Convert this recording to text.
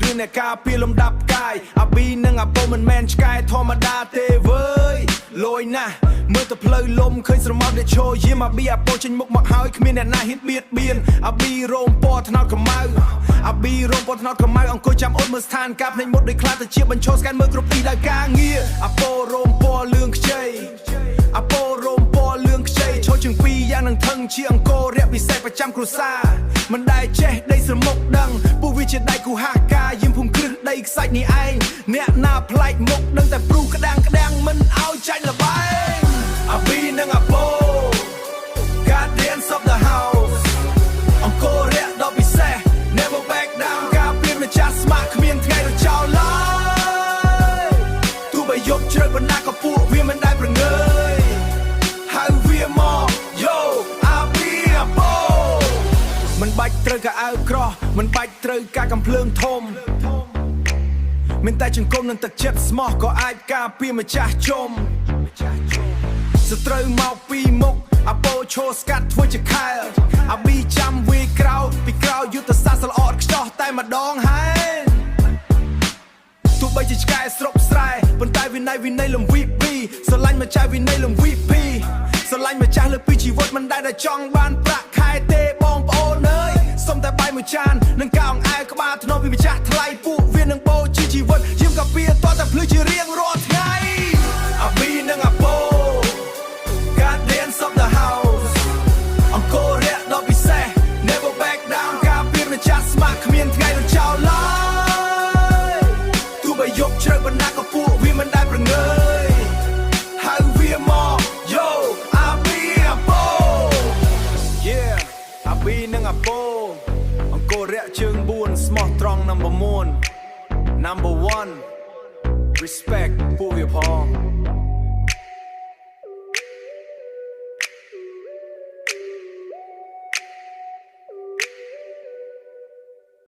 ឬអ្នកការពារលំដាប់កាយអាប៊ីនិងអាប៉ូមិនមែនឆ្កែធម្មតាទេវើយលយណាស់មើលទៅផ្លូវលំឃើញស្រមោលដែលឈរយាមអាប៊ីអាប៉ូចេញមុខមកហើយគ្មានអ្នកណាហ៊ានបៀតបៀនអាប៊ីរោមពណ៌ថ្នោតខ្មៅអាប៊ីរោមពណ៌ថ្នោតខ្មៅអង្គុយចាំអូនមើលស្ថានភាពភ្នែកមុតដូចខ្លាទៅជាបញ្ឈរស្កែនមើលគ្រប់ទីដោយការងារអាប៉ូរោមពណ៌លឿងខ្ចីអាប៉ូរោមពណ៌លឿងខ្ចីឈរជើងពីរយ៉ាងនឹងថឹងជាអង្គររយៈពិសេសប្រចាំគ្រួសារមិនដែលចេះដីស្រមុកដឹងពួកវាជាដៃគូហាការយាមភូមិគ្រឹះដីខ្សាច់នេះឯងអ្នកណាប្លែកមុខដឹងតែព្រុសក្តាំងមិនឲ្យចាញ់ល្បែងអាប៊ីនិងអាប៉ូ Guardians of the house អង្គររយៈដ៏ពិសេស Never back down ការព្រៀនម្ចាស់ស្មាក់គ្មានថ្ងៃរចោលឡើយទោះបីយប់ជ្រៅបណ្ណាក៏ពួកវាមិនដែលប្រងើយហៅវាមក Yo អាប៊ីអាប៉ូមិនបាច់ត្រូវការអាវក្រោះមិនបាច់ត្រូវការកំភ្លើងធំមានតែចង្គំនឹងទឹកចិត្តស្មោះក៏អាចការពារម្ចាស់ជុំសត្រូវមកពីមុខអាប៉ូឈរស្កាត់ធ្វើជាខែលអាប៊ីចាំវាក្រោយពីក្រោយយុទ្ធសាស្ត្រល្អឥតខ្ចោះតែម្ដងហើយទោះបីជាឆ្កែស្រុកស្រែប៉ុន្តែវិន័យលំវីពីស្រឡាញ់ម្ចាស់វិន័យលំវីពីស្រឡាញ់ម្ចាស់លើពីជីវិតមិនដែលតែចង់បានប្រាក់ខែទេបងប្អូនអើយសុំតែបាយមួយចាននឹងកោងអែក្បាលធ្នោពីម្ចាស់ថ្លៃពួកវានឹងបូជាជីវិតយាមកាពីតតែភ្លឺជារៀងរាល់ថ្ងៃអាប៊ីនិងអាប៉ូ Guardians of the house អង្គររយៈដ៏ពិសេស Never back down ការពារម្ចាស់ស្មាក់គ្មានថ្ងៃរចោលឡើយទោះបីយប់ជ្រៅបណ្ណាក៏ពួកវាមិនដែលប្រងើយហៅវាមក Yo អាប៊ីអាប៉ូ Yeah អាប៊ីនិងអាប៉ូអង្គររយៈជើង4ស្មោះត្រង់ number 1 Respect ពួកវាផង